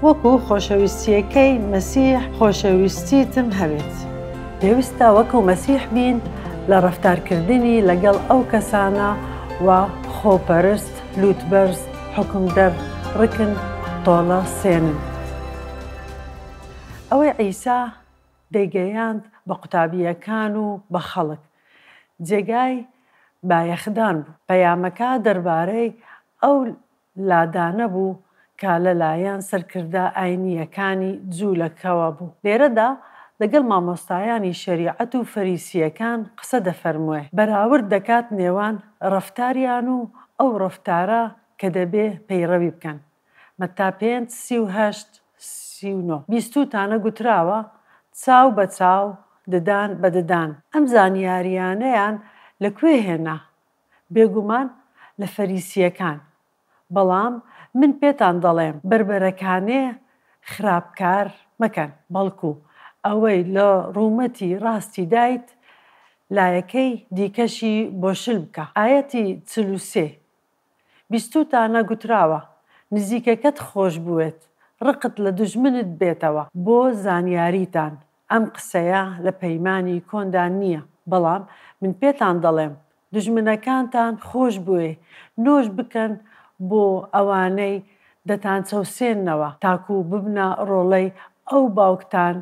وەکو خۆشەویستیەکەی مەسیح خۆشەویستیتم هەبێت. پێویستە وەکو مەسیح بین لە ڕەفتارکردنی لەگەڵ ئەو کەسانە و خۆپەرست، لووتبەرز، حکومدەر، ڕکن، تۆڵە سێنن. ئەوەی عیسا دەیگەیاند بە قوتابیەکان و بە خەڵک جێگای بایەخدان بوو. پەیامەکە دەربارەی ئەو لادانە بوو کە لەلایەن سەرکردە ئاینیەکانی جوولەکەوە بوو. لێرەدا لەگەڵ مامۆستایانی شەریعەت و فەریسیەکان قسە دەفەرموێ. بەراورد دەکات نێوان ڕەفتاریان و ئەو ڕەفتارە کە دەبێ پەیڕەوی بکەن. مەتا 5:38-39 بیستوتانە گوتراوە چاو بە چاو، ددان بە ددان. ئەم زانیاریانەیان لەکوێ هێنا؟ بێگومان لە فەریسیەکان. بەڵام من پێتان دەڵێم بربەرەکانێ خراپکار مەکەن، بەڵکو ئەوەی لە ڕوومەتی ڕاستی دایت لایەکەی دیکەشی بۆشل بکە. ئایەتی 43 بیستوتانە گوتراوە نزیکەکەت خۆش بوێت، ڕقت لە دوژمنت بێتەوە بۆ زانیاریتان. ئەم قسەیە لە پەیمانی کۆندا نییە، بەڵام من پێتان دەڵێم دوژمنەکانتان خۆش بوێ، نۆش بکەن بۆ ئەوانەی دەتان چەوسێننەوە، تاکو ببنە ڕۆڵەی ئەو باوکتان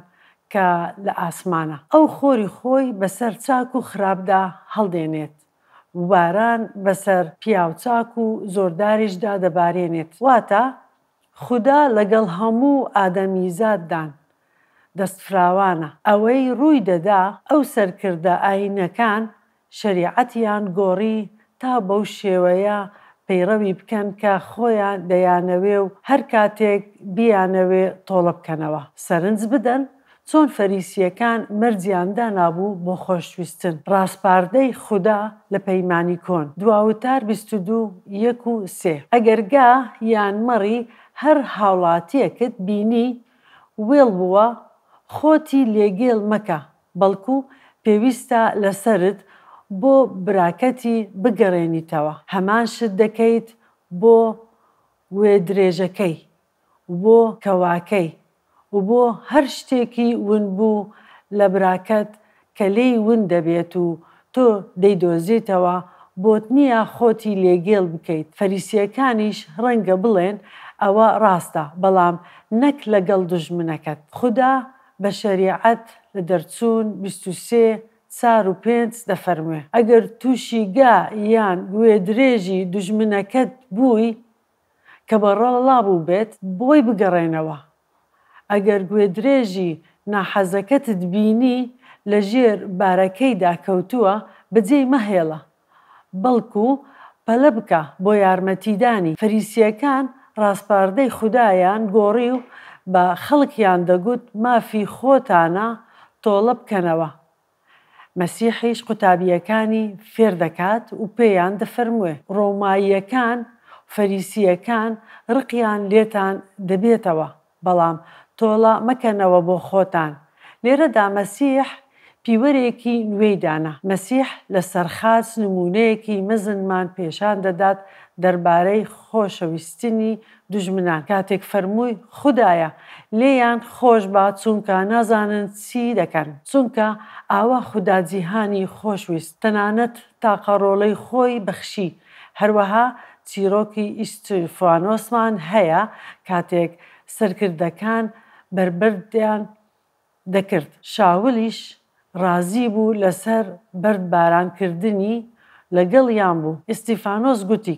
کە لە ئاسمانە. ئەو خۆری خۆی بەسەر چاک و خراپدا هەڵدێنێت، باران بەسەر پیاوچاک و زۆرداریشدا دەبارێنێت. واتە خودا لەگەڵ هەموو ئادەمیزاددان دەستفراوانە. ئەوەی ڕووی دەدا ئەو سەرکردە ئاینەکان شەریعەتیان گۆڕی تا بەو شێوەیە پەیڕەوی بکەن کە خۆیان دەیانەوێ و هەر کاتێک بیانەوێ تۆڵە بکەنەوە. سەرنج بدەن چۆن فەریسیەکان مەرجیاندا نابوو بۆ خۆشویستن. ڕاستپاردەی خودا لە پەیمانی کۆن. دواوتار 22:1-3 ئەگەر گا یان مەڕی هەر هاوڵاتیەکت بینی وێڵ بووە، خۆتی لێگێڵ مەکە، بەڵکو پێویستە لەسەرت بۆ براکەتی بگەڕێنیتەوە. هەمان شت دەکەیت بۆ وێ درێژەکەی، بۆ کەواکەی و بۆ هەر شتێکی ون بوو لە براکەت کە لێی ون دەبێت و تۆ دەیدۆزیتەوە، بۆت نییە خۆتی لێگێڵ بکەیت. فەریسیەکانیش ڕەنگە بڵێن ئەوە ڕاستە، بەڵام نەک لەگەڵ دوژمنەکەت. خودا بە شەریعەت لە دەرچوون 23:4-5 دەفەرموێ ئەگەر تووشی گا یان گوێ درێژی دوژمنەکەت بووی کە بەڕەڵا بوو بێت، بۆی بگەڕێنەوە. ئەگەر گوێ درێژی ناحەزەکەتت بینی لە ژێر بارەکەیدا کەوتووە، بەجێی مەهێڵە، بەڵکو پەلە بکە بۆ یارمەتیدانی. فەریسیەکان ڕاستپاردەی خودایان گۆڕی و بە خەڵکیان دەگوت مافی خۆتانە تۆڵە بکەنەوە. مەسیحیش قوتابیەکانی فێر دەکات و پێیان دەفەرموێ ڕۆماییەکان فەریسیەکان ڕقیان لێتان دەبێتەوە، بەڵام تۆڵە مەکەنەوە بۆ خۆتان. لێرەدا مەسیح پیوەرێکی نوێی دانا. مەسیح لە سەرخاس نمونەیەکی مەزنمان پێشان دەدات دەربارەی خۆشەویستنی دوژمنان. کاتێک فەرمووی خودایە لێیان خۆش با چونکە نازانن چی دەکەن، چونکە ئاوا خودا جیهانی خۆشویست، تەنانەت تاقەڕۆڵەی خۆی بەخشی. هەروەها چیرۆکی ئیستیفانۆسمان هەیە کاتێک سەرکردەکان بربردیان دەکرد. شاولیش ڕازی بوو لەسەر بەردبارانکردنی لەگەڵیان بوو. ئیستیفانۆس گوتی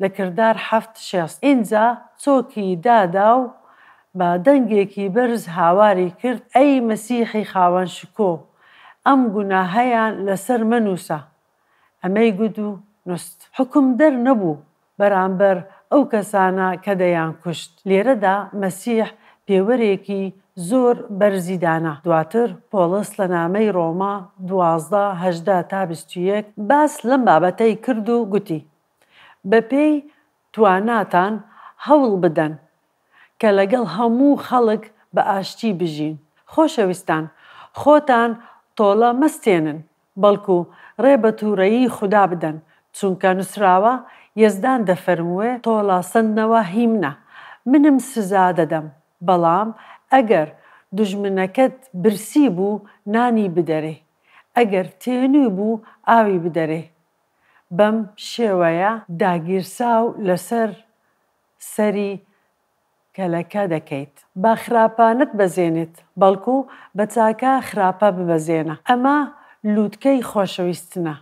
لە کردار 7:6 ئینجا چۆکی دادا و بە دەنگێکی بەرز هاواری کرد ئەی مەسیحی خاوەن شکۆ، ئەم گوناهەیان لەسەر مەنووسە. ئەمەی گوت و نووست. حکومدەر نەبوو بەرامبەر ئەو کەسانە کە دەیان کوشت. لێرەدا مەسیح پێوەرێکی زۆر بەرزیدانە. دواتر پۆلس لە نامەی ڕۆما 12:18-21 باس لەم بابەتەی کرد و گوتی بەپێی تواناتان هەوڵ بدەن کە لەگەڵ هەموو خەڵک بە ئاشتی بژین. خۆشەویستان، خۆتان تۆڵە مەستێنن، بەڵکو ڕێ بە تووڕەیی خودا بدەن، چونکە نووسراوە یەزدان دەفەرموێ تۆڵە سندنەوە هیمنە، منم سزا دەدەم، بەڵام ئەگەر دوژمنەکەت برسی بوو نانی بدەرێ، ئەگەر تێنووی بوو ئاوی بدەرێ. بەم شێوەیە داگیرسا و لەسەر سەری کەلەکە دەکەیت. با خراپانت بەزێنێت، بەڵکو بە چاکە خراپە ببەزێنە. ئەمە لووتکەی خۆشەویستنە.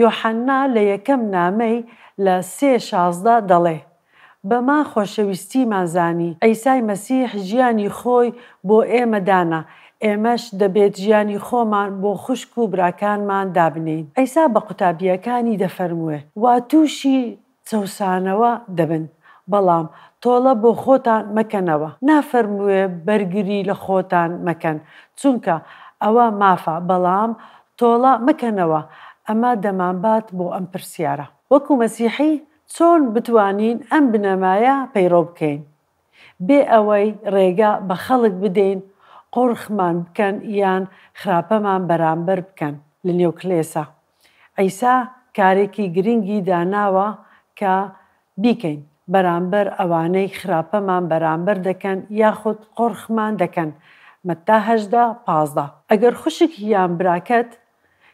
یۆحەنا لە یەکەم نامەی لە 3:16 دەڵێ: بەما خۆشەویستیمان زانی عیسای مەسیح ژیانی خۆی بۆ ئێمە دانا، ئێمەش دەبێت ژیانی خۆمان بۆ خوشک و براکانمان دابنین. عیسا بە قوتابیەکانی دەفەرمووێ: وا تووشی چەوسانەوە دەبن، بەڵام تۆڵە بۆ خۆتان مەکەنەوە. نافەرمووێ بەرگری لە خۆتان مەکەن، چونکە ئەوە مافە، بەڵام تۆڵە مەکەنەوە. ئەمە دەمانبات بۆ ئەم پرسیارە. وەکو مەسیحی چۆن بتوانین ئەم بنەمایە پەیڕۆ بکەین بێ ئەوەی ڕێگا بە خەڵک بدەین قۆڕخمان بکەن یان خراپەمان بەرامبەر بکەن لە نێو کلێسا. عیسا کارێکی گرنگی داناوە کە بیکەین بەرامبەر ئەوانەی خراپەمان بەرامبەر دەکەن یاخود قۆڕخمان دەکەن. مەتا 18:15. ئەگەر خوشک یان براکەت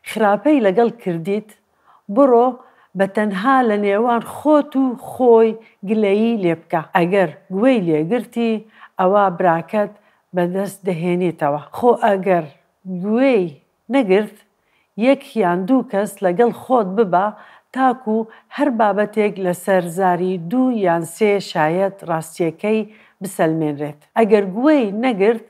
خراپەی لەگەڵ کردیت، بڕۆ بە تەنها لە نێوان خۆت و خۆی گلەیی لێ بکە. ئەگەر گوێی لێگرتی، ئەوە براکەت بەدەست دەهێنێتەوە. خۆ ئەگەر گوێی نەگرت، یەک یان دوو کەس لەگەڵ خۆت ببە تاکو هەر بابەتێک لەسەر زاری 2 یان 3 شایەت ڕاستیەکەی بسەلمێنرێت. ئەگەر گوێی نەگرت،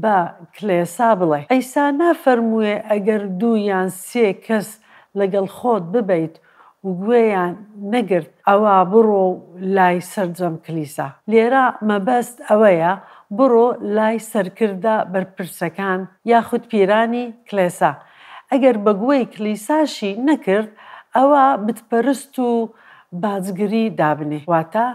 بە کلێسا بڵێ. عیسا نافەرمووێ ئەگەر 2 یان 3 کەس لەگەڵ خۆت ببەیت و گوێیان نەگرت، ئەوە بڕۆ لای سەرجەم کلیسا. لێرە مەبەست ئەوەیە بڕۆ لای سەرکردە بەرپرسەکان یاخود پیرانی کلێسا. ئەگەر بە گوێی کلیساشی نەکرد، ئەوە بتپەرست و باجگری دابنێ، واتە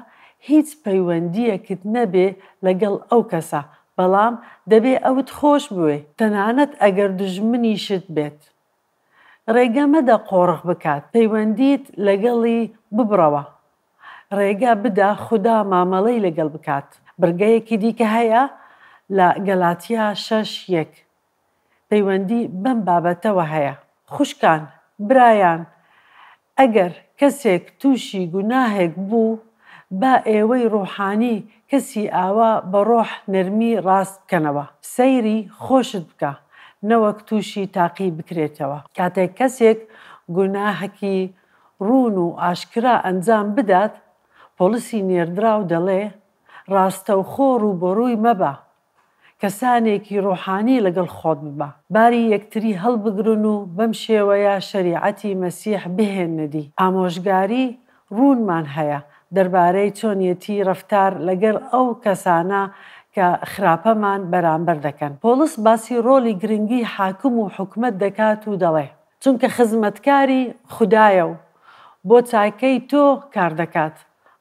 هیچ پەیوەندیەکت نەبێ لەگەڵ ئەو کەسە، بەڵام دەبێ ئەوت خۆش بوێ، تەنانەت ئەگەر دژمنیشت بێت. ڕێگە مەدە قۆڕخ بکات، پەیوەندیت لەگەڵی ببڕەوە. ڕێگە بدە خودا مامەڵەی لەگەڵ بکات. بڕگەیەکی دیکە هەیە لە گەلاتیا 6:1. پەیوەندی بەم بابەتەوە هەیە: خوشکان، برایان، ئەگەر کەسێک تووشی گوناهێک بوو، با ئێوەی ڕوحانی کەسی ئاوا بە ڕۆح نەرمی ڕاست بکەنەوە. سەیری خۆشت بکە، نەوەک تووشی تاقی بکرێتەوە. کاتێک کەسێک گوناهەکی ڕوون و ئاشکرا ئەنجام بدات، پۆلیسی نێردراو دەڵێ ڕاستەوخۆ ڕووبەڕووی مەبە، کەسانێکی ڕوحانی لەگەڵ خۆت ببە. باری یەکتری هەڵبگرن و بەم شێوەیە شەریعەتی مەسیح بهێنەدی. ئامۆژگاری ڕوونمان هەیە دەربارەی چۆنیەتی ڕەفتار لەگەڵ ئەو کەسانە کە خراپەمان بەرامبەر دەکەن. پۆلیس باسی ڕۆلی گرنگی حاکم و حکومەت دەکات و دەڵێ چونکە خزمەتکاری خوددایە و بۆ چاکەی تۆ کار دەکات.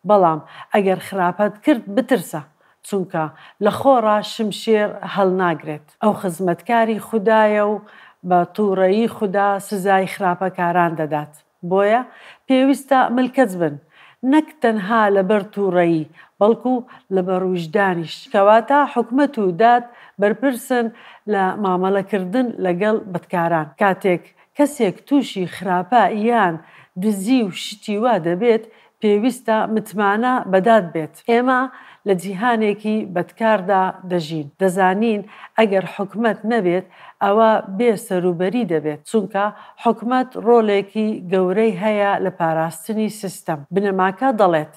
بەڵام ئەگەر خراپەت کرد بترسە، چونکە لە خۆڕا شمشێر هەڵناگرێت. ئەو خزمەتکاری خوددایە و بە تووڕەیی خوددا سزای خراپەکاران دەدات. بۆیە پێویستە ملکەت بن، نەک تەنها لەبەر تووڕەیی، بەڵکو لەبەر وجدانیش. کەواتە حکومەت و داد بەرپرسن لە مامەڵەکردن لەگەڵ بەدکاران. کاتێک کەسێک تووشی خراپە یان دزی و شتی وا دەبێت، پێویستە متمانە بەداد بێت. ئێمە لە جیهانێکی بەدکاردا دەژین. دەزانین ئەگەر حکومەت نەبێت، ئەوە بێ سەروبەری دەبێت، چونکە حکومەت ڕۆڵێکی گەورەی هەیە لە پاراستنی سیستەم. بنەماکە دەڵێت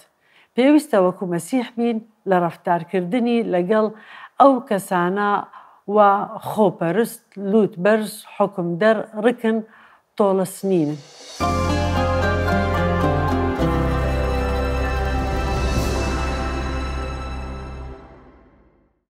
پێویستە وەکو مەسیح بین لە ڕەفتارکردنی لەگەڵ ئەو کەسانە و خۆپەرست، لووتبەرز، حکومدەر، ڕکن، تۆڵەسنین.